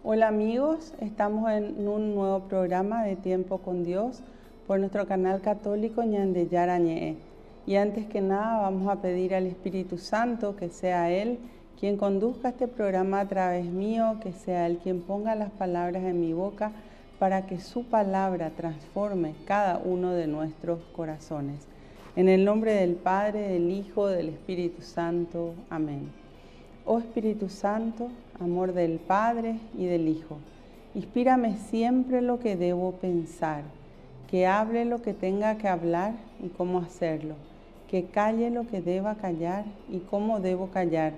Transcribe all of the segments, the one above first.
Hola amigos, estamos en un nuevo programa de Tiempo con Dios por nuestro canal católico Ñandeyara Ñe'e. Y antes que nada vamos a pedir al Espíritu Santo que sea Él quien conduzca este programa a través mío, que sea Él quien ponga las palabras en mi boca para que su palabra transforme cada uno de nuestros corazones. En el nombre del Padre, del Hijo, del Espíritu Santo. Amén. Oh Espíritu Santo, amor del Padre y del Hijo, inspírame siempre lo que debo pensar, que hable lo que tenga que hablar y cómo hacerlo, que calle lo que deba callar y cómo debo callar,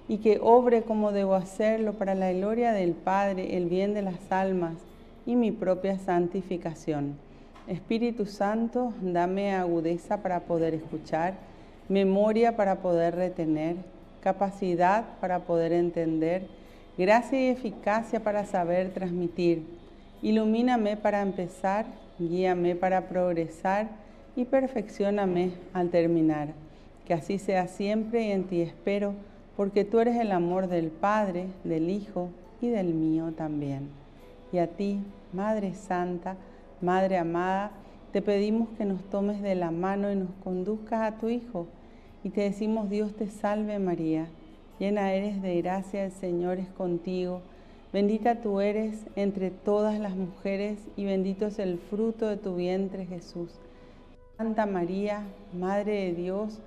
y que obre como debo hacerlo para la gloria del Padre, el bien de las almas y mi propia santificación. Espíritu Santo, dame agudeza para poder escuchar, memoria para poder retener, capacidad para poder entender, gracia y eficacia para saber transmitir. Ilumíname para empezar, guíame para progresar y perfeccióname al terminar. Que así sea siempre y en ti espero, porque tú eres el amor del Padre, del Hijo y del mío también. Y a ti, Madre Santa, Madre amada, te pedimos que nos tomes de la mano y nos conduzcas a tu Hijo. Y te decimos, Dios te salve María, llena eres de gracia, el Señor es contigo. Bendita tú eres entre todas las mujeres y bendito es el fruto de tu vientre Jesús. Santa María, Madre de Dios,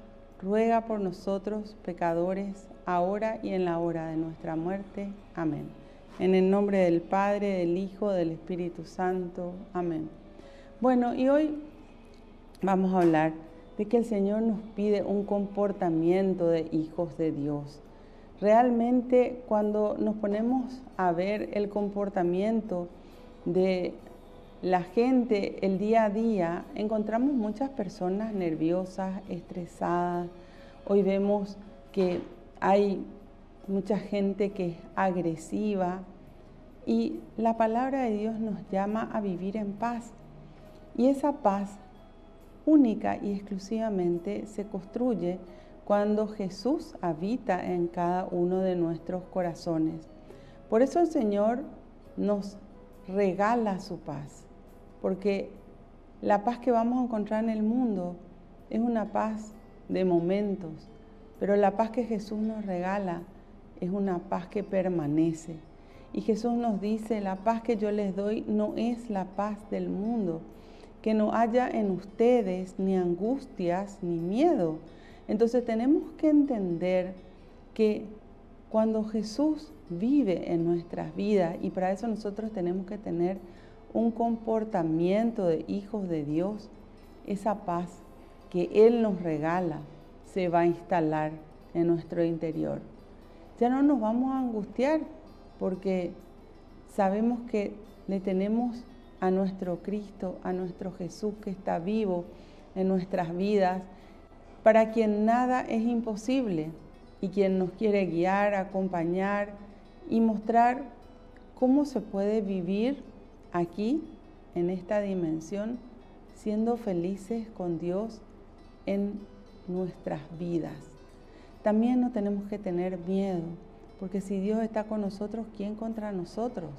ruega por nosotros pecadores, ahora y en la hora de nuestra muerte. Amén. En el nombre del Padre, del Hijo, del Espíritu Santo. Amén. Bueno, y hoy vamos a hablar de que el Señor nos pide un comportamiento de hijos de Dios. Realmente cuando nos ponemos a ver el comportamiento de la gente el día a día, encontramos muchas personas nerviosas, estresadas. Hoy vemos que hay mucha gente que es agresiva y la palabra de Dios nos llama a vivir en paz. Y esa paz única y exclusivamente se construye cuando Jesús habita en cada uno de nuestros corazones. Por eso el Señor nos regala su paz, porque la paz que vamos a encontrar en el mundo es una paz de momentos, pero la paz que Jesús nos regala es una paz que permanece. Y Jesús nos dice, la paz que yo les doy no es la paz del mundo, que no haya en ustedes ni angustias ni miedo. Entonces tenemos que entender que cuando Jesús vive en nuestras vidas, y para eso nosotros tenemos que tener un comportamiento de hijos de Dios, esa paz que Él nos regala se va a instalar en nuestro interior. Ya no nos vamos a angustiar porque sabemos que le tenemos a nuestro Cristo, a nuestro Jesús que está vivo en nuestras vidas, para quien nada es imposible y quien nos quiere guiar, acompañar y mostrar cómo se puede vivir aquí, en esta dimensión, siendo felices con Dios en nuestras vidas. También no tenemos que tener miedo, porque si Dios está con nosotros, ¿quién contra nosotros?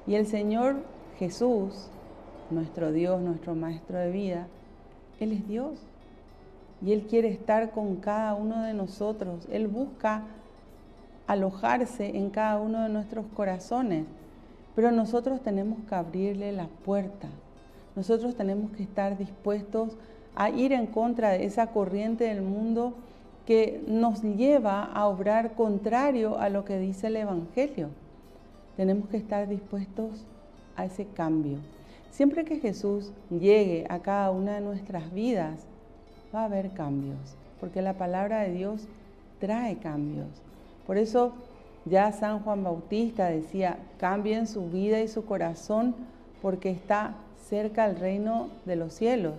Y el Señor Jesús, nuestro Dios, nuestro Maestro de vida, Él es Dios. Y Él quiere estar con cada uno de nosotros. Él busca alojarse en cada uno de nuestros corazones. Pero nosotros tenemos que abrirle la puerta. Nosotros tenemos que estar dispuestos a ir en contra de esa corriente del mundo que nos lleva a obrar contrario a lo que dice el Evangelio. Tenemos que estar dispuestos a ese cambio. Siempre que Jesús llegue a cada una de nuestras vidas, va a haber cambios, porque la palabra de Dios trae cambios. Por eso ya San Juan Bautista decía, cambien su vida y su corazón porque está cerca el reino de los cielos.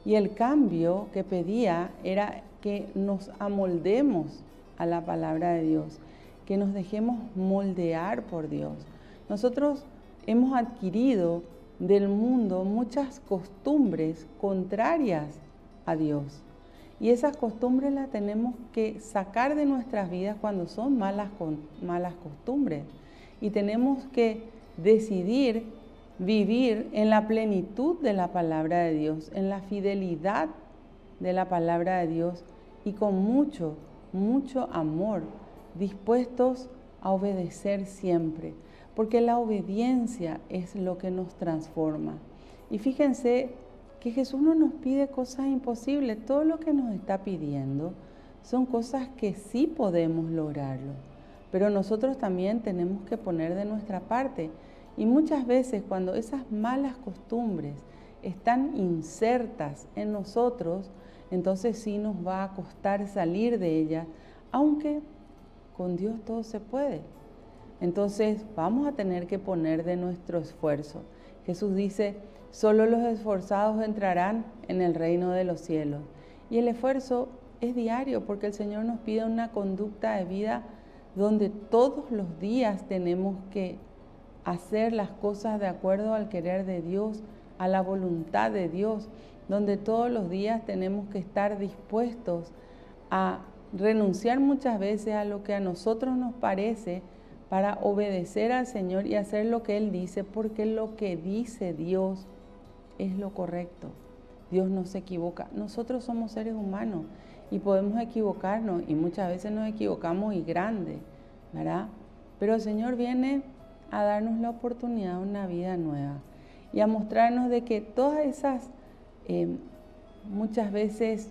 Y el cambio que pedía era que nos amoldemos a la palabra de Dios, que nos dejemos moldear por Dios. Nosotros hemos adquirido del mundo muchas costumbres contrarias a Dios. Y esas costumbres las tenemos que sacar de nuestras vidas cuando son malas costumbres. y tenemos que decidir vivir en la plenitud de la palabra de Dios, en la fidelidad de la palabra de Dios y con mucho, mucho amor, dispuestos a obedecer siempre, porque la obediencia es lo que nos transforma. Y fíjense que Jesús no nos pide cosas imposibles, todo lo que nos está pidiendo son cosas que sí podemos lograrlo, pero nosotros también tenemos que poner de nuestra parte. Y muchas veces cuando esas malas costumbres están insertas en nosotros, entonces sí nos va a costar salir de ellas, aunque con Dios todo se puede. Entonces vamos a tener que poner de nuestro esfuerzo. Jesús dice, solo los esforzados entrarán en el reino de los cielos. Y el esfuerzo es diario porque el Señor nos pide una conducta de vida donde todos los días tenemos que hacer las cosas de acuerdo al querer de Dios, a la voluntad de Dios, donde todos los días tenemos que estar dispuestos a renunciar muchas veces a lo que a nosotros nos parece para obedecer al Señor y hacer lo que Él dice, porque lo que dice Dios es lo correcto. Dios no se equivoca. Nosotros somos seres humanos y podemos equivocarnos y muchas veces nos equivocamos y grande, ¿verdad? Pero el Señor viene a darnos la oportunidad de una vida nueva y a mostrarnos de que todas esas muchas veces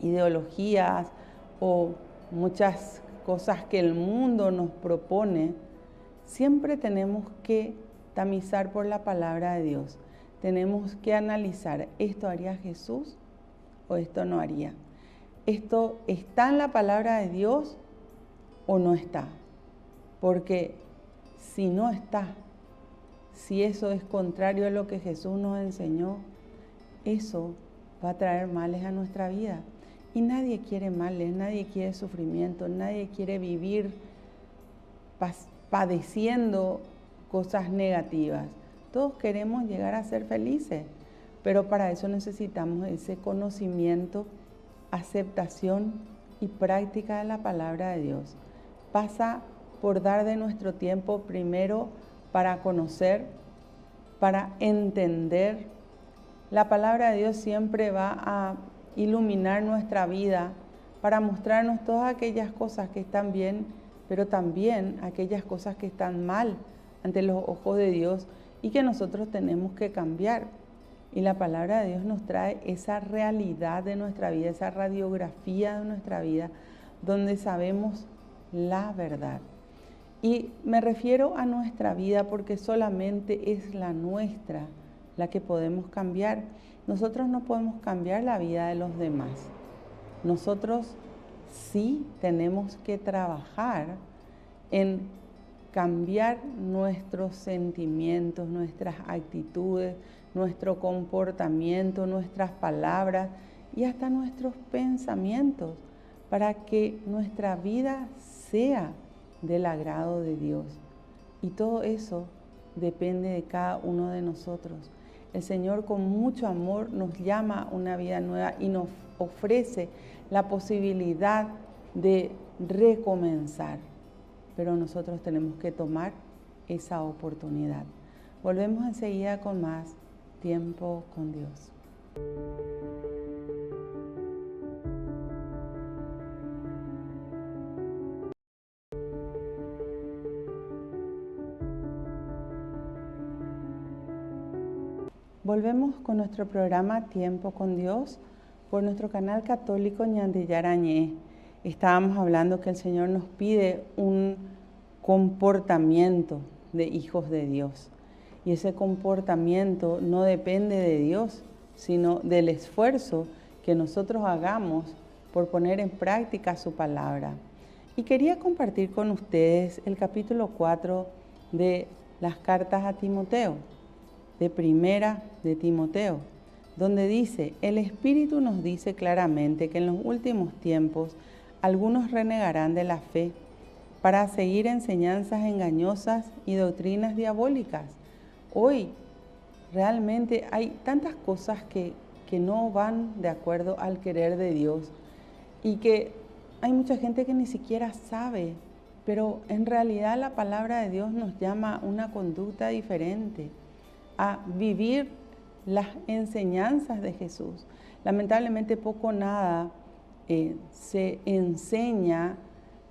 ideologías o muchas cosas que el mundo nos propone, siempre tenemos que tamizar por la palabra de Dios. Tenemos que analizar, ¿esto haría Jesús o esto no haría? ¿Esto está en la palabra de Dios o no está? Porque si no está, si eso es contrario a lo que Jesús nos enseñó, eso va a traer males a nuestra vida. Y nadie quiere males, nadie quiere sufrimiento, nadie quiere vivir padeciendo cosas negativas. Todos queremos llegar a ser felices, pero para eso necesitamos ese conocimiento, aceptación y práctica de la palabra de Dios. Pasa por dar de nuestro tiempo primero para conocer, para entender. La palabra de Dios siempre va a iluminar nuestra vida para mostrarnos todas aquellas cosas que están bien, pero también aquellas cosas que están mal ante los ojos de Dios y que nosotros tenemos que cambiar. Y la palabra de Dios nos trae esa realidad de nuestra vida, esa radiografía de nuestra vida, donde sabemos la verdad. Y me refiero a nuestra vida porque solamente es la nuestra la que podemos cambiar. Nosotros no podemos cambiar la vida de los demás. Nosotros sí tenemos que trabajar en cambiar nuestros sentimientos, nuestras actitudes, nuestro comportamiento, nuestras palabras y hasta nuestros pensamientos para que nuestra vida sea del agrado de Dios. Y todo eso depende de cada uno de nosotros. El Señor con mucho amor nos llama a una vida nueva y nos ofrece la posibilidad de recomenzar. Pero nosotros tenemos que tomar esa oportunidad. Volvemos enseguida con más tiempo con Dios. Volvemos con nuestro programa Tiempo con Dios por nuestro canal católico Ñande Yarañé. Estábamos hablando que el Señor nos pide un comportamiento de hijos de Dios. Y ese comportamiento no depende de Dios, sino del esfuerzo que nosotros hagamos por poner en práctica su palabra. Y quería compartir con ustedes el capítulo 4 de las cartas a Timoteo, de Primera de Timoteo, donde dice, el Espíritu nos dice claramente que en los últimos tiempos algunos renegarán de la fe para seguir enseñanzas engañosas y doctrinas diabólicas. Hoy realmente hay tantas cosas que no van de acuerdo al querer de Dios y que hay mucha gente que ni siquiera sabe pero en realidad la palabra de Dios nos llama a una conducta diferente, a vivir las enseñanzas de Jesús. Lamentablemente poco o nada se enseña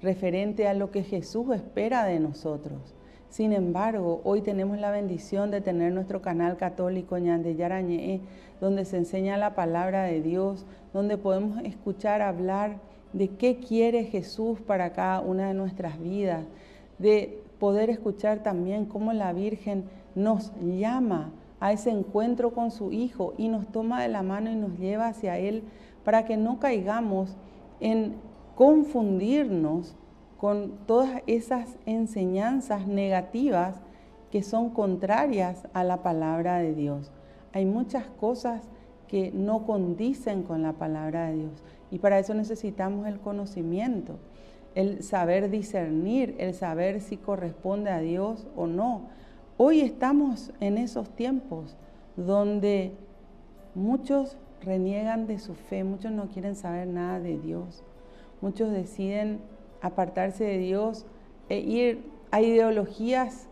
referente a lo que Jesús espera de nosotros. Sin embargo, hoy tenemos la bendición de tener nuestro canal católico Ñande Yara Ñe'e, donde se enseña la palabra de Dios, donde podemos escuchar hablar de qué quiere Jesús para cada una de nuestras vidas, de poder escuchar también cómo la Virgen nos llama a ese encuentro con su Hijo y nos toma de la mano y nos lleva hacia Él para que no caigamos en confundirnos con todas esas enseñanzas negativas que son contrarias a la palabra de Dios. Hay muchas cosas que no condicen con la palabra de Dios y para eso necesitamos el conocimiento, el saber discernir, el saber si corresponde a Dios o no. Hoy estamos en esos tiempos donde muchos reniegan de su fe, muchos no quieren saber nada de Dios, muchos deciden apartarse de Dios e ir a ideologías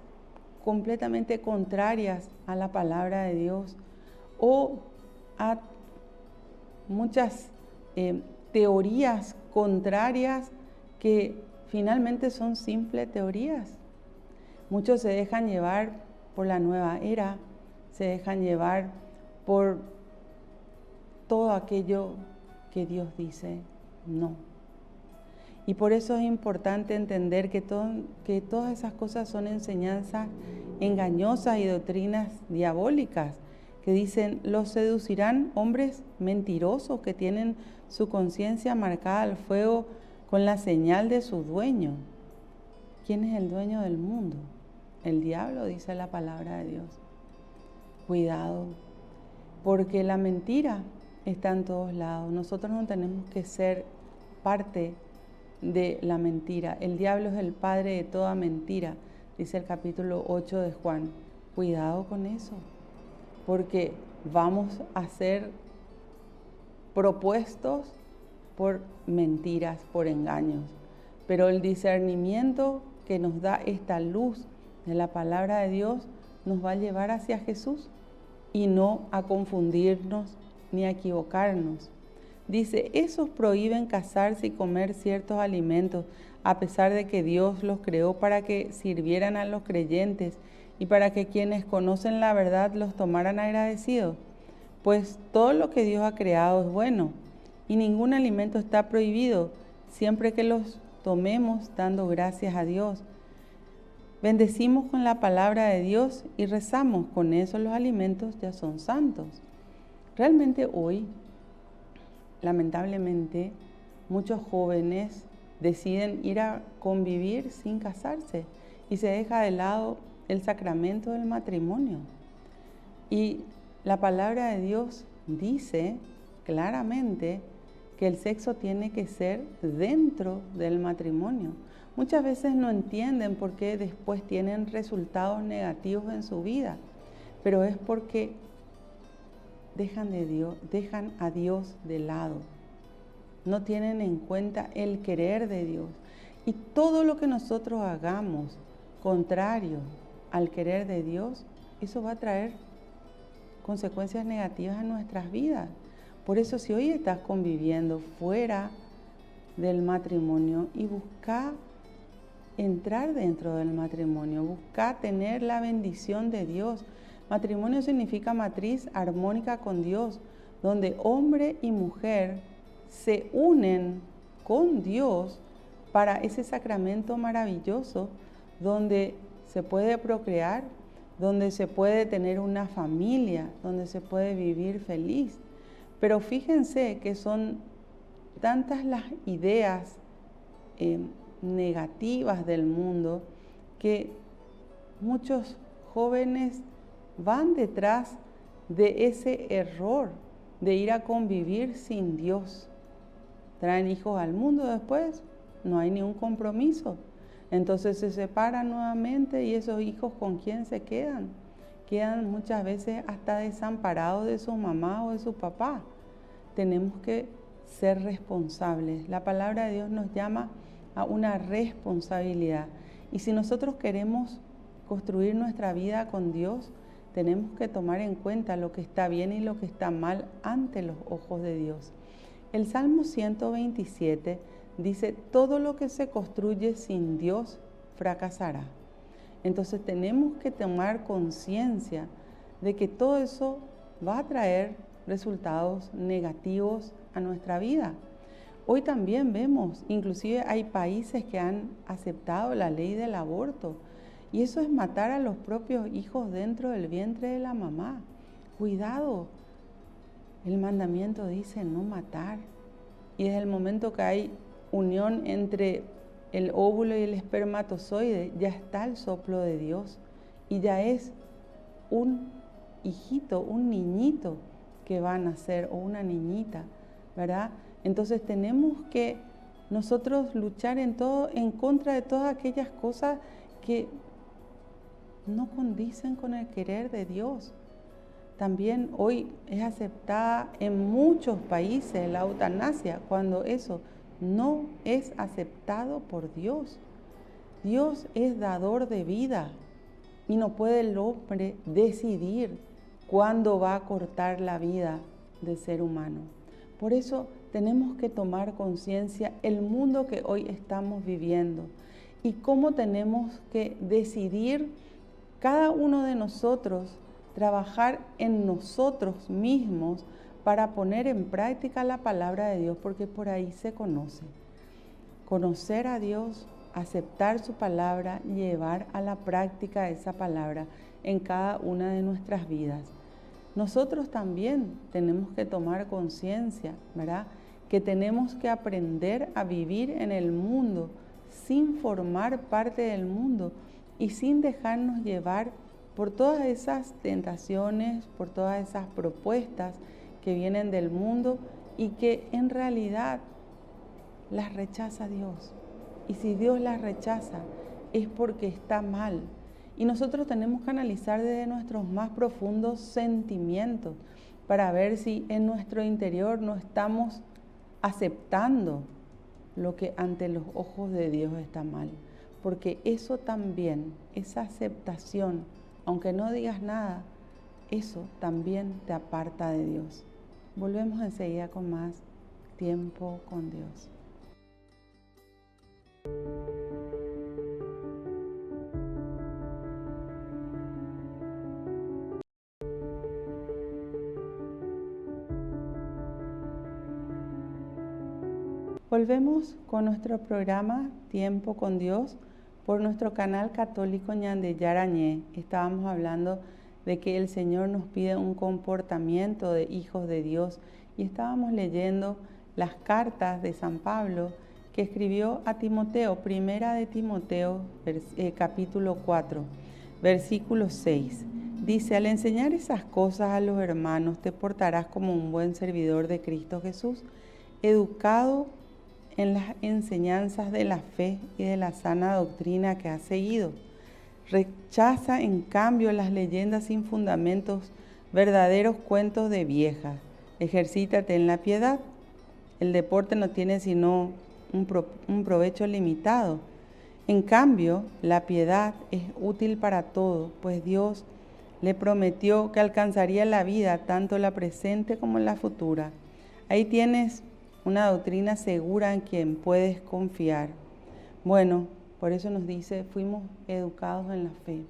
completamente contrarias a la palabra de Dios o a muchas teorías contrarias que finalmente son simples teorías. Muchos se dejan llevar por la nueva era, se dejan llevar por todo aquello que Dios dice no. Y por eso es importante entender que todas esas cosas son enseñanzas engañosas y doctrinas diabólicas que dicen, los seducirán hombres mentirosos que tienen su conciencia marcada al fuego con la señal de su dueño. ¿Quién es el dueño del mundo? El diablo, dice la palabra de Dios. Cuidado, porque la mentira está en todos lados. Nosotros no tenemos que ser parte de la mentira. El diablo es el padre de toda mentira, dice el capítulo 8 de Juan. Cuidado con eso, porque vamos a ser propuestos por mentiras, por engaños. Pero el discernimiento que nos da esta luz de la palabra de Dios nos va a llevar hacia Jesús y no a confundirnos ni a equivocarnos. Dice, esos prohíben casarse y comer ciertos alimentos, a pesar de que Dios los creó para que sirvieran a los creyentes y para que quienes conocen la verdad los tomaran agradecidos. Pues todo lo que Dios ha creado es bueno y ningún alimento está prohibido, siempre que los tomemos dando gracias a Dios. Bendecimos con la palabra de Dios y rezamos, con eso los alimentos ya son santos. Realmente hoy, lamentablemente, muchos jóvenes deciden ir a convivir sin casarse y se deja de lado el sacramento del matrimonio. Y la palabra de Dios dice claramente que el sexo tiene que ser dentro del matrimonio. Muchas veces no entienden por qué después tienen resultados negativos en su vida, pero es porque dejan a Dios de lado. No tienen en cuenta el querer de Dios. Y todo lo que nosotros hagamos contrario al querer de Dios, eso va a traer consecuencias negativas en nuestras vidas. Por eso, si hoy estás conviviendo fuera del matrimonio y busca entrar dentro del matrimonio, busca tener la bendición de Dios. Matrimonio significa matriz armónica con Dios, donde hombre y mujer se unen con Dios para ese sacramento maravilloso, donde se puede procrear, donde se puede tener una familia, donde se puede vivir feliz. Pero fíjense que son tantas las ideas negativas del mundo que muchos jóvenes van detrás de ese error de ir a convivir sin Dios. Traen hijos al mundo después, no hay ningún compromiso. Entonces se separan nuevamente y esos hijos, ¿con quién se quedan? Quedan muchas veces hasta desamparados de su mamá o de su papá. Tenemos que ser responsables. La palabra de Dios nos llama a una responsabilidad. Y si nosotros queremos construir nuestra vida con Dios, tenemos que tomar en cuenta lo que está bien y lo que está mal ante los ojos de Dios. El Salmo 127 dice, todo lo que se construye sin Dios fracasará. Entonces tenemos que tomar conciencia de que todo eso va a traer resultados negativos a nuestra vida. Hoy también vemos, inclusive hay países que han aceptado la ley del aborto, y eso es matar a los propios hijos dentro del vientre de la mamá. Cuidado, el mandamiento dice no matar, y desde el momento que hay unión entre el óvulo y el espermatozoide, ya está el soplo de Dios, y ya es un hijito, un niñito que va a nacer, o una niñita, ¿verdad? Entonces tenemos que nosotros luchar en contra de todas aquellas cosas que no condicen con el querer de Dios. También hoy es aceptada en muchos países la eutanasia, cuando eso no es aceptado por Dios. Dios es dador de vida y no puede el hombre decidir cuándo va a cortar la vida del ser humano. Por eso tenemos que tomar conciencia el mundo que hoy estamos viviendo y cómo tenemos que decidir cada uno de nosotros trabajar en nosotros mismos para poner en práctica la palabra de Dios, porque por ahí se conoce. Conocer a Dios, aceptar su palabra, llevar a la práctica esa palabra en cada una de nuestras vidas. Nosotros también tenemos que tomar conciencia, ¿verdad? Que tenemos que aprender a vivir en el mundo sin formar parte del mundo y sin dejarnos llevar por todas esas tentaciones, por todas esas propuestas que vienen del mundo y que en realidad las rechaza Dios. Y si Dios las rechaza es porque está mal. Y nosotros tenemos que analizar desde nuestros más profundos sentimientos para ver si en nuestro interior no estamos aceptando lo que ante los ojos de Dios está mal. Porque eso también, esa aceptación, aunque no digas nada, eso también te aparta de Dios. Volvemos enseguida con más tiempo con Dios. Volvemos con nuestro programa Tiempo con Dios por nuestro canal católico Ñande Yarañé. Estábamos hablando de que el Señor nos pide un comportamiento de hijos de Dios y estábamos leyendo las cartas de San Pablo que escribió a Timoteo, primera de Timoteo, capítulo 4, versículo 6. Dice, al enseñar esas cosas a los hermanos, te portarás como un buen servidor de Cristo Jesús, educado en las enseñanzas de la fe y de la sana doctrina que has seguido. Rechaza, en cambio, las leyendas sin fundamentos, verdaderos cuentos de viejas. Ejercítate en la piedad. El deporte no tiene sino un provecho limitado. En cambio, la piedad es útil para todo, pues Dios le prometió que alcanzaría la vida, tanto la presente como la futura. Ahí tienes una doctrina segura en quien puedes confiar. Bueno, por eso nos dice, fuimos educados en la fe,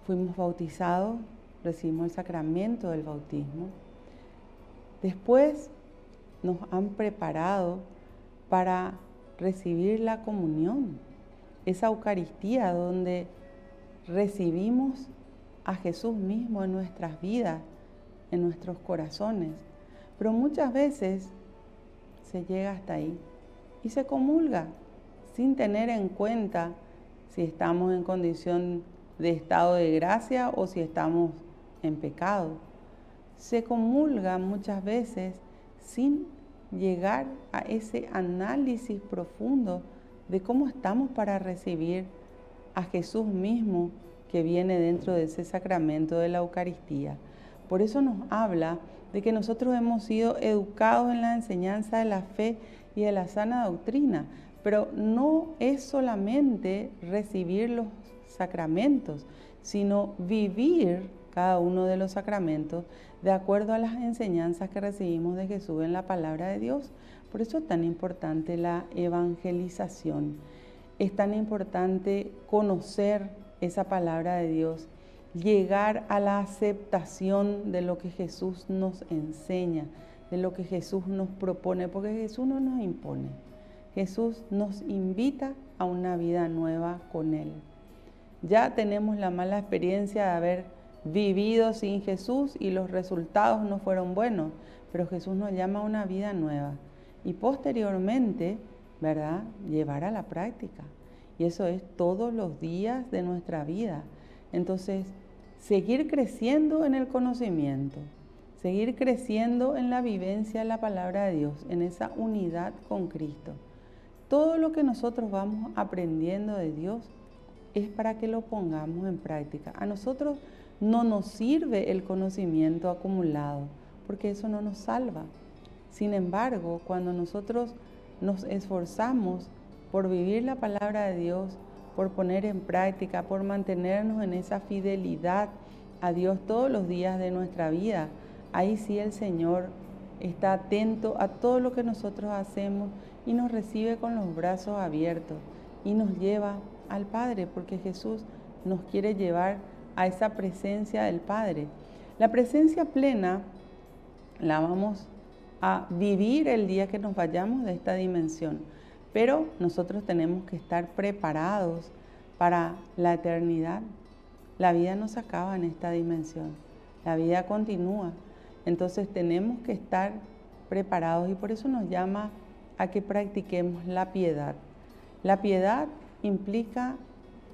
fuimos bautizados, recibimos el sacramento del bautismo. Después nos han preparado para recibir la comunión, esa Eucaristía donde recibimos a Jesús mismo en nuestras vidas, en nuestros corazones. Pero muchas veces se llega hasta ahí y se comulga sin tener en cuenta si estamos en condición de estado de gracia o si estamos en pecado. Se comulga muchas veces sin llegar a ese análisis profundo de cómo estamos para recibir a Jesús mismo que viene dentro de ese sacramento de la Eucaristía. Por eso nos habla de que nosotros hemos sido educados en la enseñanza de la fe y de la sana doctrina. Pero no es solamente recibir los sacramentos, sino vivir cada uno de los sacramentos de acuerdo a las enseñanzas que recibimos de Jesús en la palabra de Dios. Por eso es tan importante la evangelización. Es tan importante conocer esa palabra de Dios, llegar a la aceptación de lo que Jesús nos enseña, de lo que Jesús nos propone, porque Jesús no nos impone. Jesús nos invita a una vida nueva con Él. Ya tenemos la mala experiencia de haber vivido sin Jesús y los resultados no fueron buenos, pero Jesús nos llama a una vida nueva y posteriormente, ¿verdad?, llevar a la práctica. Y eso es todos los días de nuestra vida. Entonces, seguir creciendo en el conocimiento, seguir creciendo en la vivencia de la palabra de Dios, en esa unidad con Cristo. Todo lo que nosotros vamos aprendiendo de Dios es para que lo pongamos en práctica. A nosotros no nos sirve el conocimiento acumulado, porque eso no nos salva. Sin embargo, cuando nosotros nos esforzamos por vivir la palabra de Dios, por poner en práctica, por mantenernos en esa fidelidad a Dios todos los días de nuestra vida, ahí sí el Señor está atento a todo lo que nosotros hacemos y nos recibe con los brazos abiertos y nos lleva al Padre, porque Jesús nos quiere llevar a esa presencia del Padre. La presencia plena la vamos a vivir el día que nos vayamos de esta dimensión, pero nosotros tenemos que estar preparados para la eternidad. La vida no se acaba en esta dimensión, la vida continúa. Entonces tenemos que estar preparados y por eso nos llama a que practiquemos la piedad. La piedad implica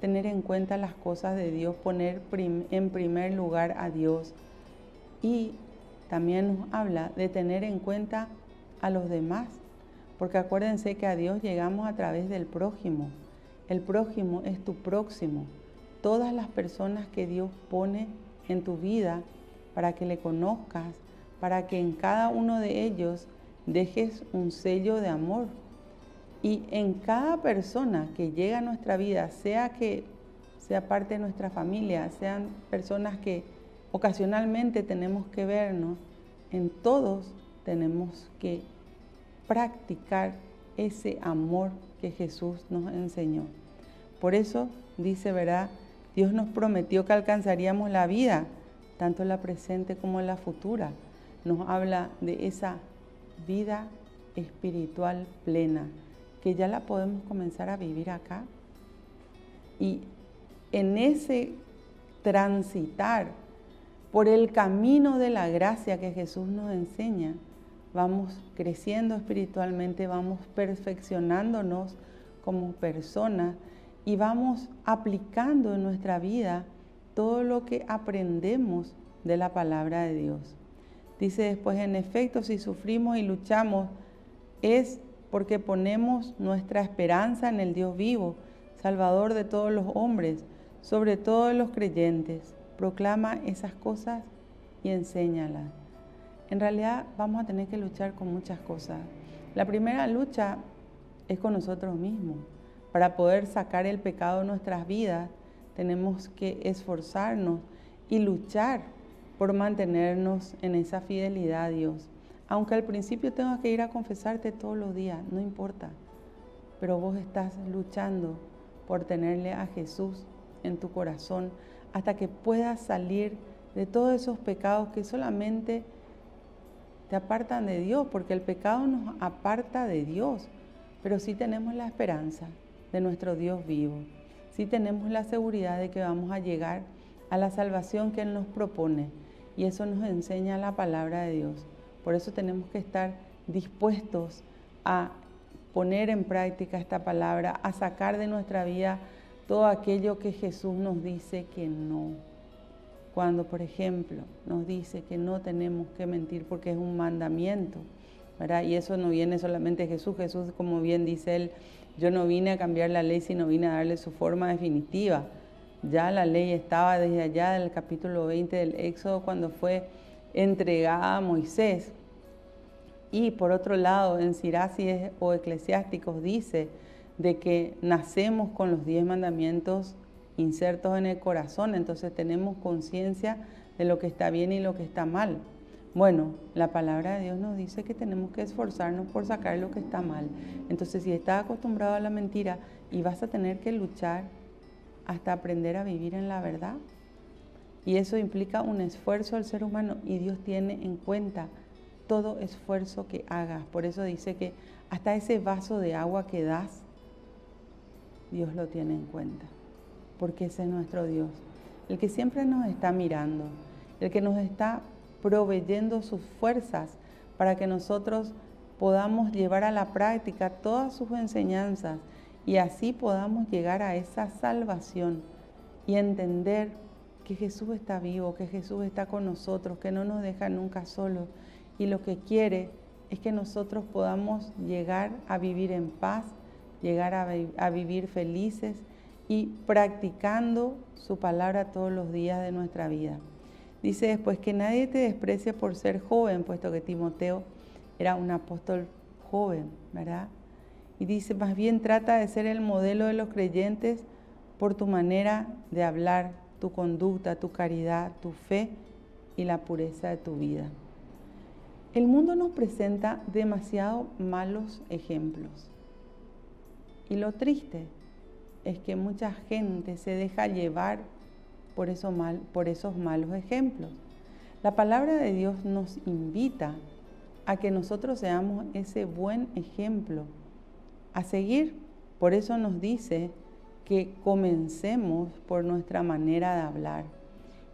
tener en cuenta las cosas de Dios, poner en primer lugar a Dios, y también nos habla de tener en cuenta a los demás, porque acuérdense que a Dios llegamos a través del prójimo. El prójimo es tu próximo. Todas las personas que Dios pone en tu vida para que le conozcas, para que en cada uno de ellos dejes un sello de amor. Y en cada persona que llega a nuestra vida, sea que sea parte de nuestra familia, sean personas que ocasionalmente tenemos que vernos, en todos tenemos que practicar ese amor que Jesús nos enseñó. Por eso dice, ¿verdad?, Dios nos prometió que alcanzaríamos la vida, tanto la presente como la futura. Nos habla de esa vida espiritual plena, que ya la podemos comenzar a vivir acá. Y en ese transitar por el camino de la gracia que Jesús nos enseña, vamos creciendo espiritualmente, vamos perfeccionándonos como personas y vamos aplicando en nuestra vida todo lo que aprendemos de la palabra de Dios. Dice después, en efecto, si sufrimos y luchamos, es porque ponemos nuestra esperanza en el Dios vivo, Salvador de todos los hombres, sobre todo de los creyentes. Proclama esas cosas y enséñalas. En realidad vamos a tener que luchar con muchas cosas. La primera lucha es con nosotros mismos. Para poder sacar el pecado de nuestras vidas, tenemos que esforzarnos y luchar por mantenernos en esa fidelidad a Dios. Aunque al principio tengas que ir a confesarte todos los días, no importa. Pero vos estás luchando por tenerle a Jesús en tu corazón hasta que puedas salir de todos esos pecados que solamente te apartan de Dios, porque el pecado nos aparta de Dios. Pero sí tenemos la esperanza de nuestro Dios vivo. Sí tenemos la seguridad de que vamos a llegar a la salvación que Él nos propone. Y eso nos enseña la palabra de Dios. Por eso tenemos que estar dispuestos a poner en práctica esta palabra, a sacar de nuestra vida todo aquello que Jesús nos dice que no. Cuando, por ejemplo, nos dice que no tenemos que mentir porque es un mandamiento, ¿verdad? Y eso no viene solamente de Jesús. Jesús, como bien dice Él, yo no vine a cambiar la ley, sino vine a darle su forma definitiva. Ya la ley estaba desde allá del capítulo 20 del Éxodo, cuando fue entregada a Moisés. Y por otro lado, en Siracis o Eclesiásticos dice de que nacemos con los 10 mandamientos insertos en el corazón, entonces tenemos conciencia de lo que está bien y lo que está mal. Bueno, la palabra de Dios nos dice que tenemos que esforzarnos por sacar lo que está mal. Entonces, si estás acostumbrado a la mentira y vas a tener que luchar hasta aprender a vivir en la verdad, y eso implica un esfuerzo del ser humano y Dios tiene en cuenta todo esfuerzo que hagas. Por eso dice que hasta ese vaso de agua que das, Dios lo tiene en cuenta, porque ese es nuestro Dios, el que siempre nos está mirando, el que nos está proveyendo sus fuerzas para que nosotros podamos llevar a la práctica todas sus enseñanzas y así podamos llegar a esa salvación y entender que Jesús está vivo, que Jesús está con nosotros, que no nos deja nunca solos y lo que quiere es que nosotros podamos llegar a vivir en paz, llegar a vivir felices y practicando su palabra todos los días de nuestra vida. Dice después que nadie te desprecie por ser joven, puesto que Timoteo era un apóstol joven, ¿verdad? Y dice, más bien trata de ser el modelo de los creyentes por tu manera de hablar, tu conducta, tu caridad, tu fe y la pureza de tu vida. El mundo nos presenta demasiado malos ejemplos. Y lo triste es que mucha gente se deja llevar por esos malos ejemplos. La palabra de Dios nos invita a que nosotros seamos ese buen ejemplo a seguir. Por eso nos dice que comencemos por nuestra manera de hablar,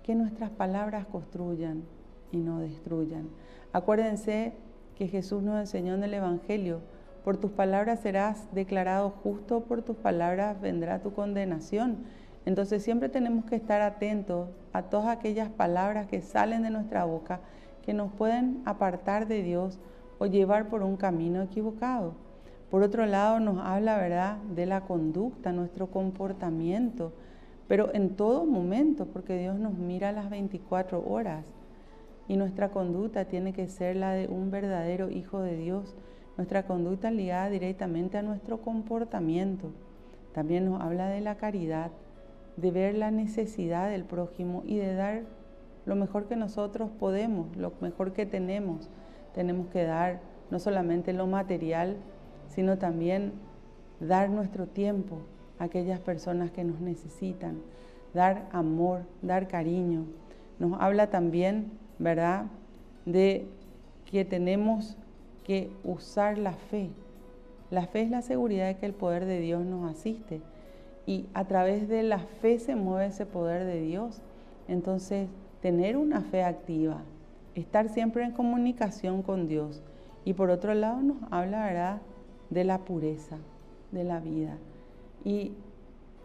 que nuestras palabras construyan y no destruyan. Acuérdense que Jesús nos enseñó en el Evangelio, por tus palabras serás declarado justo, por tus palabras vendrá tu condenación. Entonces siempre tenemos que estar atentos a todas aquellas palabras que salen de nuestra boca que nos pueden apartar de Dios o llevar por un camino equivocado. Por otro lado nos habla, ¿verdad?, de la conducta, nuestro comportamiento, pero en todo momento, porque Dios nos mira las 24 horas y nuestra conducta tiene que ser la de un verdadero hijo de Dios. Nuestra conducta ligada directamente a nuestro comportamiento. También nos habla de la caridad, de ver la necesidad del prójimo y de dar lo mejor que nosotros podemos, lo mejor que tenemos. Tenemos que dar no solamente lo material, sino también dar nuestro tiempo a aquellas personas que nos necesitan, dar amor, dar cariño. Nos habla también, ¿verdad?, de que tenemos que usar la fe. La fe es la seguridad de que el poder de Dios nos asiste y a través de la fe se mueve ese poder de Dios. Entonces, tener una fe activa, estar siempre en comunicación con Dios. Y por otro lado nos habla, ¿verdad?, de la pureza de la vida. Y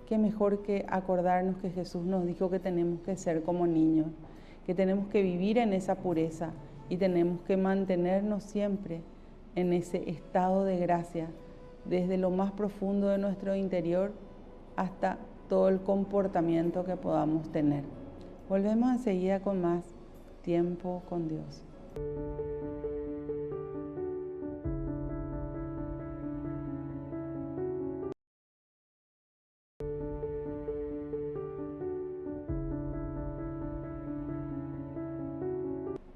qué mejor que acordarnos que Jesús nos dijo que tenemos que ser como niños, que tenemos que vivir en esa pureza y tenemos que mantenernos siempre en ese estado de gracia, desde lo más profundo de nuestro interior hasta todo el comportamiento que podamos tener. Volvemos enseguida con más tiempo con Dios.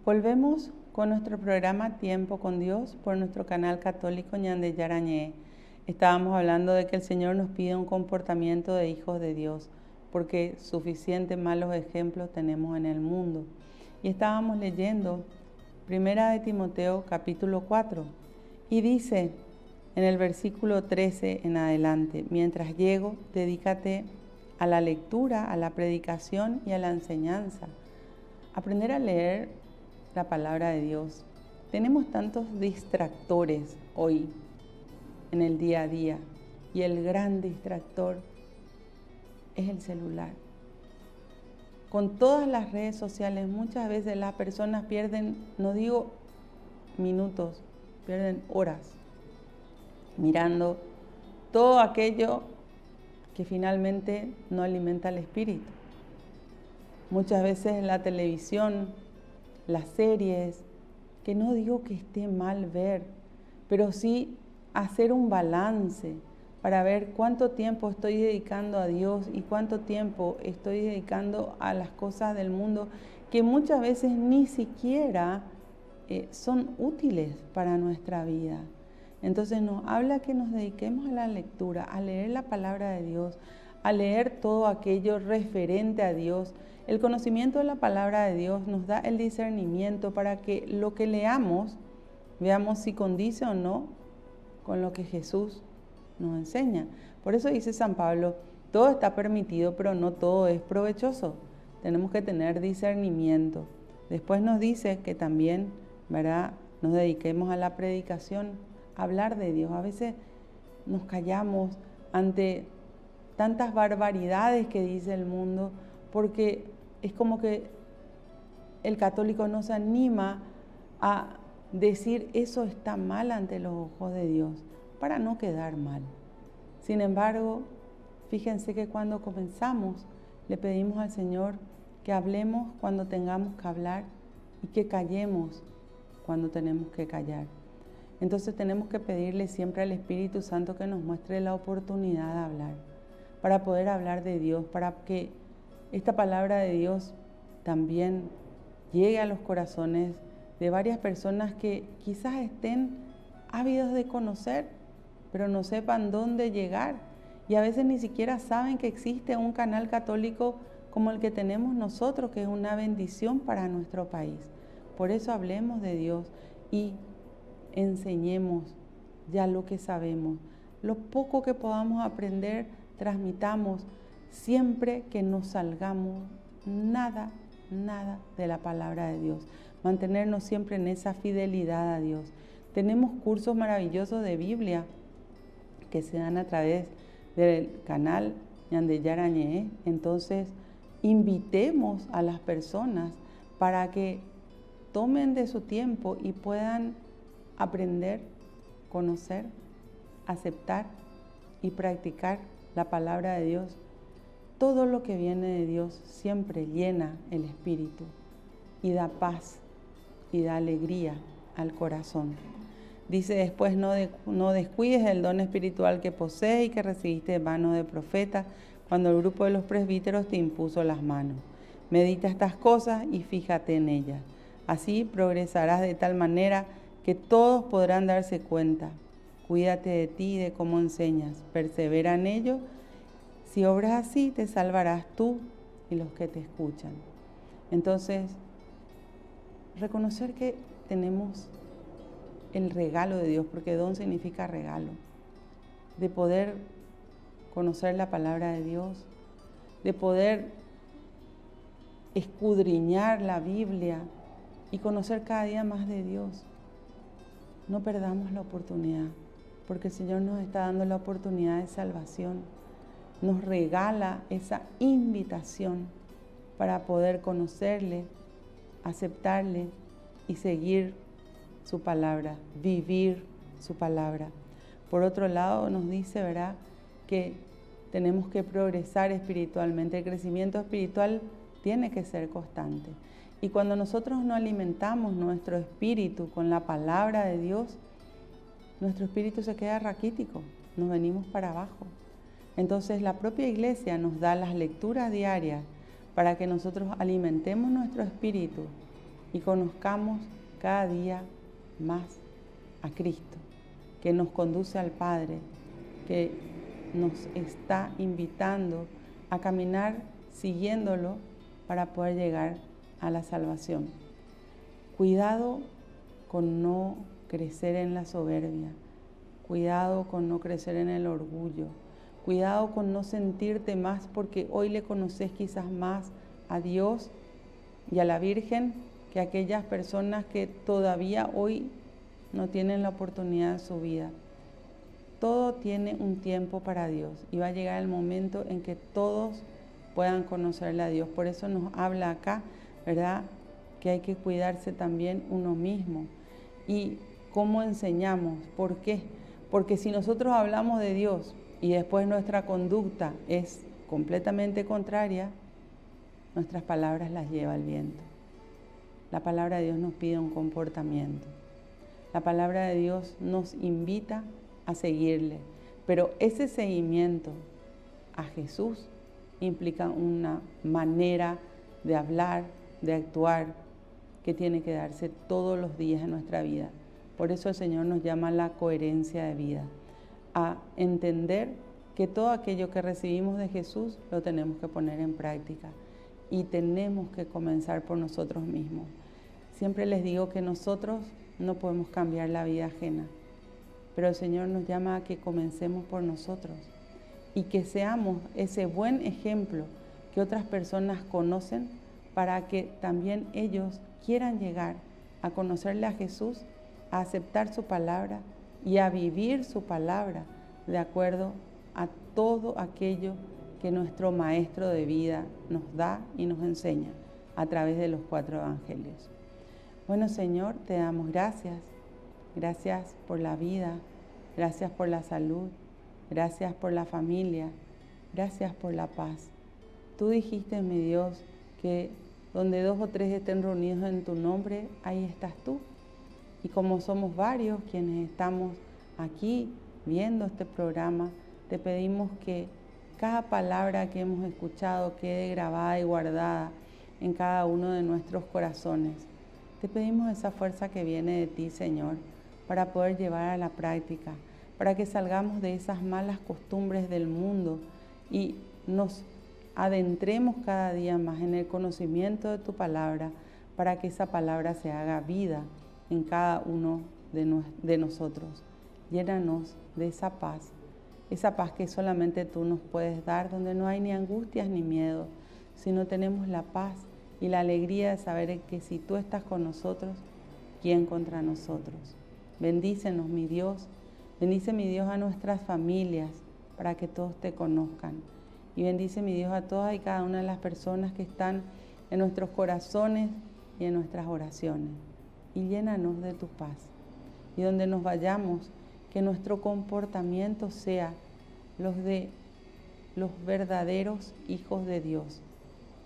Volvemos con nuestro programa Tiempo con Dios por nuestro canal católico Ñande Yarañé. Estábamos hablando de que el Señor nos pide un comportamiento de hijos de Dios, porque suficientes malos ejemplos tenemos en el mundo. Y estábamos leyendo 1 de Timoteo capítulo 4 y dice en el versículo 13 en adelante, mientras llego, dedícate a la lectura, a la predicación y a la enseñanza. Aprender a leer la palabra de Dios. Tenemos tantos distractores hoy en el día a día y el gran distractor es el celular. Con todas las redes sociales muchas veces las personas pierden, no digo minutos, pierden horas mirando todo aquello que finalmente no alimenta el espíritu. Muchas veces la televisión, las series, que no digo que esté mal ver, pero sí hacer un balance para ver cuánto tiempo estoy dedicando a Dios y cuánto tiempo estoy dedicando a las cosas del mundo que muchas veces ni siquiera son útiles para nuestra vida. Entonces nos habla que nos dediquemos a la lectura, a leer la palabra de Dios, a leer todo aquello referente a Dios. El conocimiento de la palabra de Dios nos da el discernimiento para que lo que leamos, veamos si condice o no con lo que Jesús nos enseña. Por eso dice San Pablo, todo está permitido, pero no todo es provechoso. Tenemos que tener discernimiento. Después nos dice que también, ¿verdad?, nos dediquemos a la predicación, a hablar de Dios. A veces nos callamos ante tantas barbaridades que dice el mundo, porque es como que el católico no se anima a decir eso está mal ante los ojos de Dios, para no quedar mal. Sin embargo, fíjense que cuando comenzamos, le pedimos al Señor que hablemos cuando tengamos que hablar y que callemos cuando tenemos que callar. Entonces tenemos que pedirle siempre al Espíritu Santo que nos muestre la oportunidad de hablar, para poder hablar de Dios, para que esta palabra de Dios también llegue a los corazones de varias personas que quizás estén ávidos de conocer, pero no sepan dónde llegar. Y a veces ni siquiera saben que existe un canal católico como el que tenemos nosotros, que es una bendición para nuestro país. Por eso hablemos de Dios y enseñemos ya lo que sabemos. Lo poco que podamos aprender, transmitamos, siempre que nos salgamos nada de la palabra de Dios. Mantenernos siempre en esa fidelidad a Dios. Tenemos cursos maravillosos de Biblia que se dan a través del canal Ñande Yara Ñe. Entonces, invitemos a las personas para que tomen de su tiempo y puedan aprender, conocer, aceptar y practicar la palabra de Dios. Todo lo que viene de Dios siempre llena el espíritu y da paz y da alegría al corazón. Dice después, no descuides el don espiritual que posees y que recibiste de mano de profeta cuando el grupo de los presbíteros te impuso las manos. Medita estas cosas y fíjate en ellas. Así progresarás de tal manera que todos podrán darse cuenta. Cuídate de ti y de cómo enseñas. Persevera en ello. Si obras así, te salvarás tú y los que te escuchan. Entonces, reconocer que tenemos el regalo de Dios, porque don significa regalo, de poder conocer la palabra de Dios, de poder escudriñar la Biblia y conocer cada día más de Dios. No perdamos la oportunidad, porque el Señor nos está dando la oportunidad de salvación. Nos regala esa invitación para poder conocerle, aceptarle y seguir su palabra, vivir su palabra. Por otro lado, nos dice, ¿verdad?, que tenemos que progresar espiritualmente. El crecimiento espiritual tiene que ser constante. Y cuando nosotros no alimentamos nuestro espíritu con la palabra de Dios, nuestro espíritu se queda raquítico, nos venimos para abajo. Entonces la propia iglesia nos da las lecturas diarias para que nosotros alimentemos nuestro espíritu y conozcamos cada día más a Cristo, que nos conduce al Padre, que nos está invitando a caminar siguiéndolo para poder llegar a la salvación. Cuidado con no crecer en la soberbia, cuidado con no crecer en el orgullo, cuidado con no sentirte más porque hoy le conoces quizás más a Dios y a la Virgen que aquellas personas que todavía hoy no tienen la oportunidad en su vida. Todo tiene un tiempo para Dios y va a llegar el momento en que todos puedan conocerle a Dios. Por eso nos habla acá, ¿verdad?, que hay que cuidarse también uno mismo. ¿Y cómo enseñamos? ¿Por qué? Porque si nosotros hablamos de Dios y después nuestra conducta es completamente contraria, nuestras palabras las lleva el viento. La palabra de Dios nos pide un comportamiento. La palabra de Dios nos invita a seguirle, pero ese seguimiento a Jesús implica una manera de hablar, de actuar, que tiene que darse todos los días en nuestra vida. Por eso el Señor nos llama a la coherencia de vida, a entender que todo aquello que recibimos de Jesús lo tenemos que poner en práctica y tenemos que comenzar por nosotros mismos. Siempre les digo que nosotros no podemos cambiar la vida ajena, pero el Señor nos llama a que comencemos por nosotros y que seamos ese buen ejemplo que otras personas conocen para que también ellos quieran llegar a conocerle a Jesús, a aceptar su palabra y a vivir su palabra de acuerdo a todo aquello que nuestro Maestro de vida nos da y nos enseña a través de los 4 evangelios. Bueno, Señor, te damos gracias. Gracias por la vida, gracias por la salud, gracias por la familia, gracias por la paz. Tú dijiste, mi Dios, que donde 2 o 3 estén reunidos en tu nombre, ahí estás tú. Y como somos varios quienes estamos aquí viendo este programa, te pedimos que cada palabra que hemos escuchado quede grabada y guardada en cada uno de nuestros corazones. Te pedimos esa fuerza que viene de ti, Señor, para poder llevar a la práctica, para que salgamos de esas malas costumbres del mundo y nos adentremos cada día más en el conocimiento de tu palabra, para que esa palabra se haga vida en cada uno de nosotros. Llénanos de esa paz que solamente tú nos puedes dar, donde no hay ni angustias ni miedo, sino tenemos la paz y la alegría de saber que si tú estás con nosotros, ¿quién contra nosotros? Bendícenos, mi Dios. Bendice, mi Dios, a nuestras familias para que todos te conozcan. Y bendice, mi Dios, a todas y cada una de las personas que están en nuestros corazones y en nuestras oraciones. Y llénanos de tu paz. Y donde nos vayamos, que nuestro comportamiento sea los de los verdaderos hijos de Dios,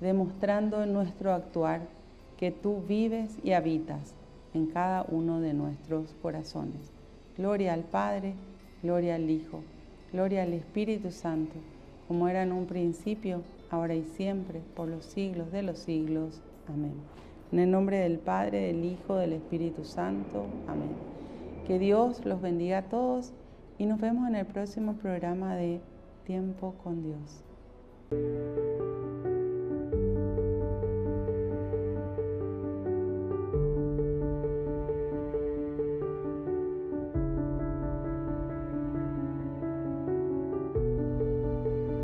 demostrando en nuestro actuar que tú vives y habitas en cada uno de nuestros corazones. Gloria al Padre, gloria al Hijo, gloria al Espíritu Santo, como era en un principio, ahora y siempre, por los siglos de los siglos. Amén. En el nombre del Padre, del Hijo, del Espíritu Santo. Amén. Que Dios los bendiga a todos y nos vemos en el próximo programa de Tiempo con Dios.